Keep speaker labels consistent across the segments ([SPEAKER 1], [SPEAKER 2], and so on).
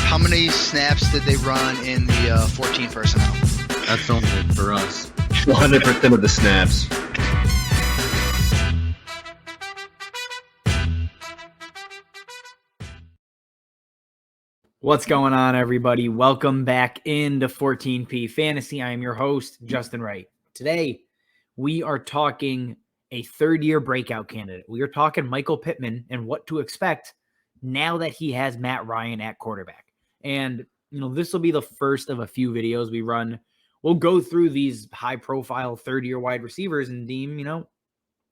[SPEAKER 1] How many snaps did they run in the 14 personnel?
[SPEAKER 2] That's only for us.
[SPEAKER 3] 100% of the snaps.
[SPEAKER 4] What's going on, everybody? Welcome back into 14P Fantasy. I am your host, Justin Wright. Today, we are talking a third-year breakout candidate. We are talking Michael Pittman and what to expect now that he has Matt Ryan at quarterback. And, this will be the first of a few videos we run. We'll go through these high-profile third-year wide receivers and deem,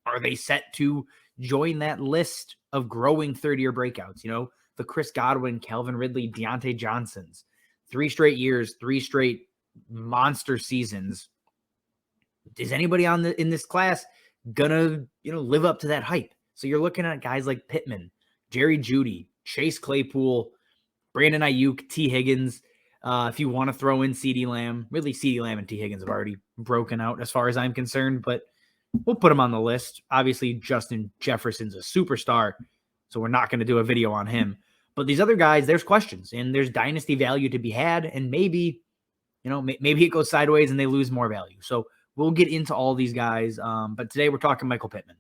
[SPEAKER 4] are they set to join that list of growing third-year breakouts? The Chris Godwin, Calvin Ridley, Deontay Johnsons, 3 straight years, 3 straight monster seasons. Is anybody in this class gonna, live up to that hype? So you're looking at guys like Pittman, Jerry Jeudy, Chase Claypool, Brandon Ayuk, T. Higgins. If you want to throw in CeeDee Lamb, really CeeDee Lamb and T. Higgins have already broken out as far as I'm concerned, but we'll put him on the list. Obviously, Justin Jefferson's a superstar, so we're not going to do a video on him. But these other guys, there's questions, and there's dynasty value to be had, and maybe, maybe it goes sideways and they lose more value. So we'll get into all these guys, but today we're talking Michael Pittman.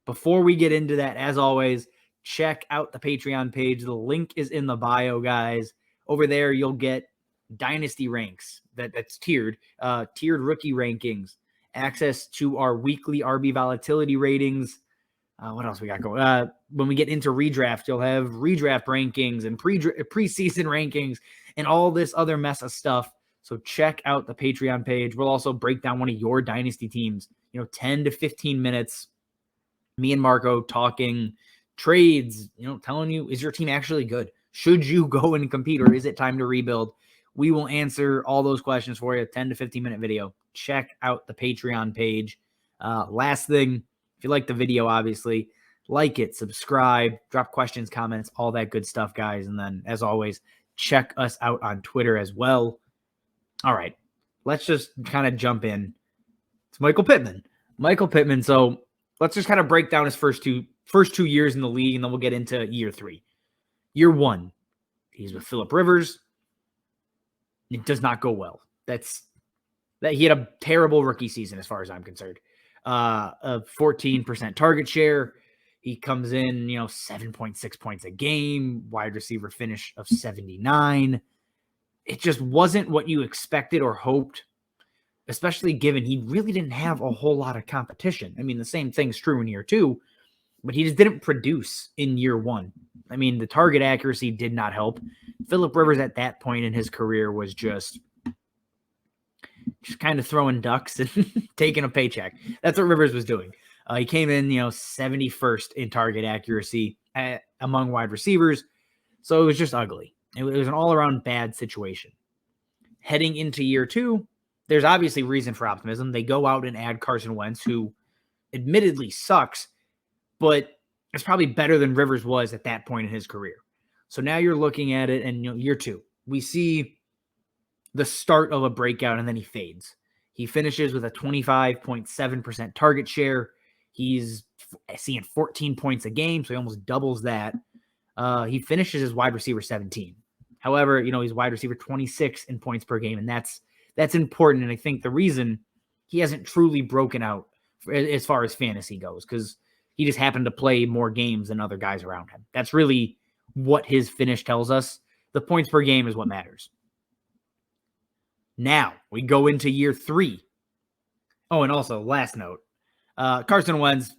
[SPEAKER 4] Before we get into that, as always, check out the Patreon page. The link is in the bio, guys. Over there, you'll get dynasty ranks that's tiered rookie rankings, access to our weekly RB volatility ratings. What else we got going? When we get into redraft, you'll have redraft rankings and preseason rankings and all this other mess of stuff. So check out the Patreon page. We'll also break down one of your dynasty teams, 10 to 15 minutes. Me and Marco talking trades, telling you, is your team actually good? Should you go and compete, or is it time to rebuild? We will answer all those questions for you. 10 to 15 minute video. Check out the Patreon page. Last thing, if you like the video, obviously, like it, subscribe, drop questions, comments, all that good stuff, guys. And then, as always, check us out on Twitter as well. All right, let's just kind of jump in. It's Michael Pittman. So let's just kind of break down his first two years in the league, and then we'll get into year 3. Year 1, he's with Phillip Rivers. It does not go well. He had a terrible rookie season as far as I'm concerned. A 14% target share. He comes in, 7.6 points a game, wide receiver finish of 79. It just wasn't what you expected or hoped, especially given he really didn't have a whole lot of competition. I mean, the same thing's true in year 2, but he just didn't produce in year 1. I mean, the target accuracy did not help. Phillip Rivers at that point in his career was just kind of throwing ducks and taking a paycheck. That's what Rivers was doing. He came in, 71st in target accuracy among wide receivers. So it was just ugly. It was an all-around bad situation. Heading into year 2, there's obviously reason for optimism. They go out and add Carson Wentz, who admittedly sucks, but it's probably better than Rivers was at that point in his career. So now you're looking at it, and year 2, we see the start of a breakout, and then he fades. He finishes with a 25.7% target share. He's seeing 14 points a game, so he almost doubles that. He finishes as wide receiver 17. However, he's wide receiver 26 in points per game, and that's important. And I think the reason he hasn't truly broken out as far as fantasy goes, because he just happened to play more games than other guys around him. That's really what his finish tells us. The points per game is what matters. Now, we go into year 3. Oh, and also, last note, Carson Wentz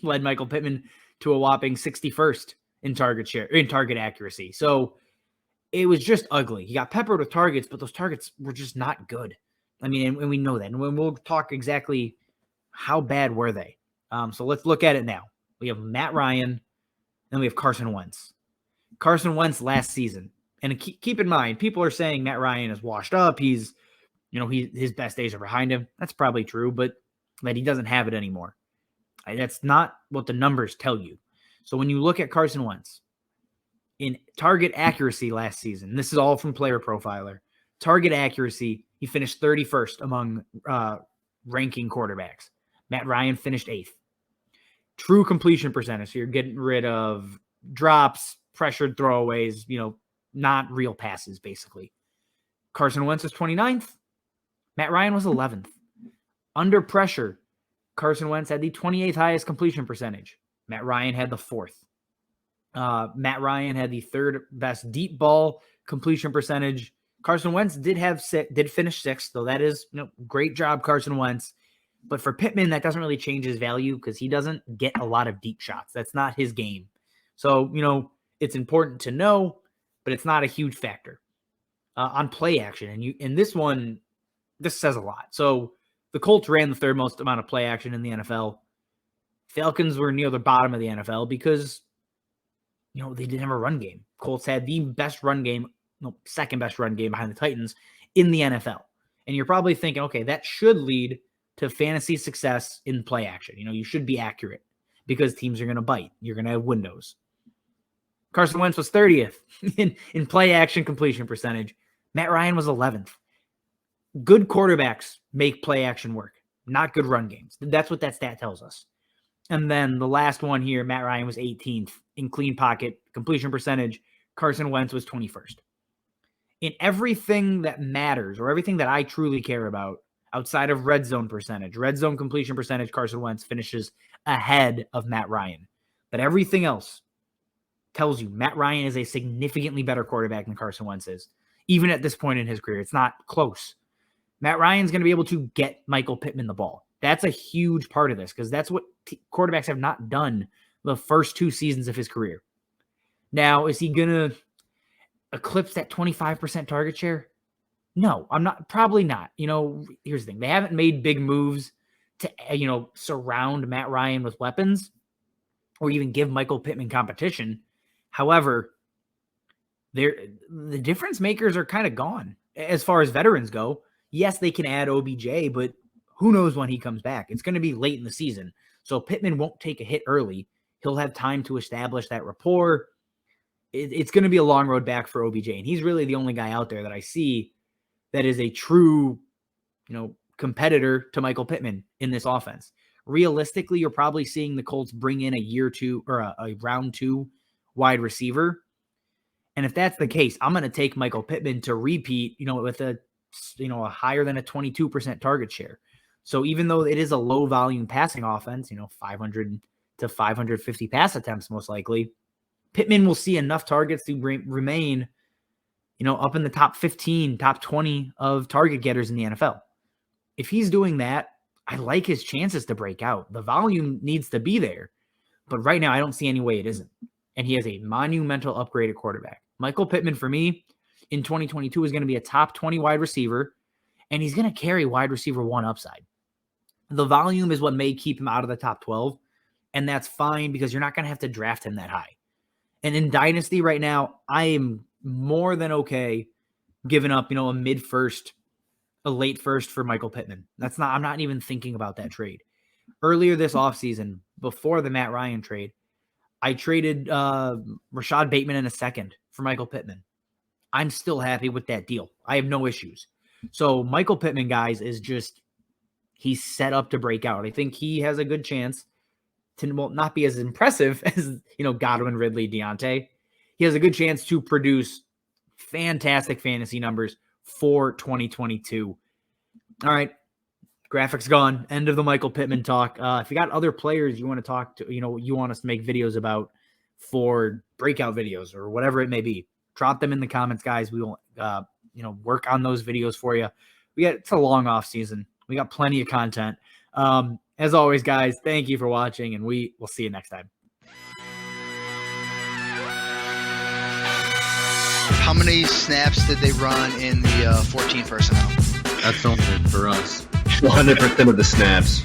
[SPEAKER 4] led Michael Pittman to a whopping 61st in target accuracy. So it was just ugly. He got peppered with targets, but those targets were just not good. I mean, and we know that. And we'll talk exactly how bad were they. So let's look at it now. We have Matt Ryan, then we have Carson Wentz. Carson Wentz last season. And keep in mind, people are saying Matt Ryan is washed up. His best days are behind him. That's probably true, but that he doesn't have it anymore. That's not what the numbers tell you. So when you look at Carson Wentz, in target accuracy last season, this is all from Player Profiler, target accuracy, he finished 31st among ranking quarterbacks. Matt Ryan finished 8th. True completion percentage, so you're getting rid of drops, pressured throwaways, not real passes, basically. Carson Wentz was 29th. Matt Ryan was 11th. Under pressure, Carson Wentz had the 28th highest completion percentage. Matt Ryan had the 4th. Matt Ryan had the 3rd best deep ball completion percentage. Carson Wentz did finish 6th, so that is great job, Carson Wentz. But for Pittman, that doesn't really change his value because he doesn't get a lot of deep shots. That's not his game. So, it's important to know, but it's not a huge factor on play action. And this one, this says a lot. So the Colts ran the 3rd most amount of play action in the NFL. Falcons were near the bottom of the NFL because, they didn't have a run game. Colts had the best run game, second best run game behind the Titans in the NFL. And you're probably thinking, okay, that should lead to fantasy success in play action. You should be accurate because teams are going to bite. You're going to have windows. Carson Wentz was 30th in play action completion percentage. Matt Ryan was 11th. Good quarterbacks make play action work, not good run games. That's what that stat tells us. And then the last one here, Matt Ryan was 18th in clean pocket completion percentage. Carson Wentz was 21st. In everything that matters or everything that I truly care about outside of red zone percentage, red zone completion percentage, Carson Wentz finishes ahead of Matt Ryan. But everything else tells you Matt Ryan is a significantly better quarterback than Carson Wentz is. Even at this point in his career, it's not close. Matt Ryan's going to be able to get Michael Pittman the ball. That's a huge part of this because that's what quarterbacks have not done the first 2 seasons of his career. Now, is he going to eclipse that 25% target share? No, I'm not. Probably not. Here's the thing. They haven't made big moves to, surround Matt Ryan with weapons or even give Michael Pittman competition. However, the difference makers are kind of gone as far as veterans go. Yes, they can add OBJ, but who knows when he comes back? It's going to be late in the season. So Pittman won't take a hit early. He'll have time to establish that rapport. It's going to be a long road back for OBJ. And he's really the only guy out there that I see that is a true, competitor to Michael Pittman in this offense. Realistically, you're probably seeing the Colts bring in a year 2 or a round 2 wide receiver. And if that's the case, I'm going to take Michael Pittman to repeat, with a higher than a 22% target share. So even though it is a low volume passing offense, 500 to 550 pass attempts, most likely, Pittman will see enough targets to remain, up in the top 15, top 20 of target getters in the NFL. If he's doing that, I like his chances to break out. The volume needs to be there, but right now I don't see any way it isn't. And he has a monumental upgrade at quarterback. Michael Pittman, for me, in 2022 is going to be a top 20 wide receiver, and he's going to carry wide receiver 1 upside. The volume is what may keep him out of the top 12, and that's fine because you're not going to have to draft him that high. And in Dynasty right now, I am more than okay giving up, a mid-first, a late first for Michael Pittman. I'm not even thinking about that trade. Earlier this offseason, before the Matt Ryan trade, I traded Rashad Bateman in a second for Michael Pittman. I'm still happy with that deal. I have no issues. So Michael Pittman, guys, is just, he's set up to break out. I think he has a good chance to not be as impressive as, Godwin, Ridley, Deontay. He has a good chance to produce fantastic fantasy numbers for 2022. All right. Graphics gone. End of the Michael Pittman talk. If you got other players you want to talk to, you want us to make videos about for breakout videos or whatever it may be, drop them in the comments, guys. We will, work on those videos for you. It's a long off season. We got plenty of content. As always, guys, thank you for watching, and we will see you next time.
[SPEAKER 1] How many snaps did they run in the 14 personnel?
[SPEAKER 2] That's only for us.
[SPEAKER 3] 100% of the snaps.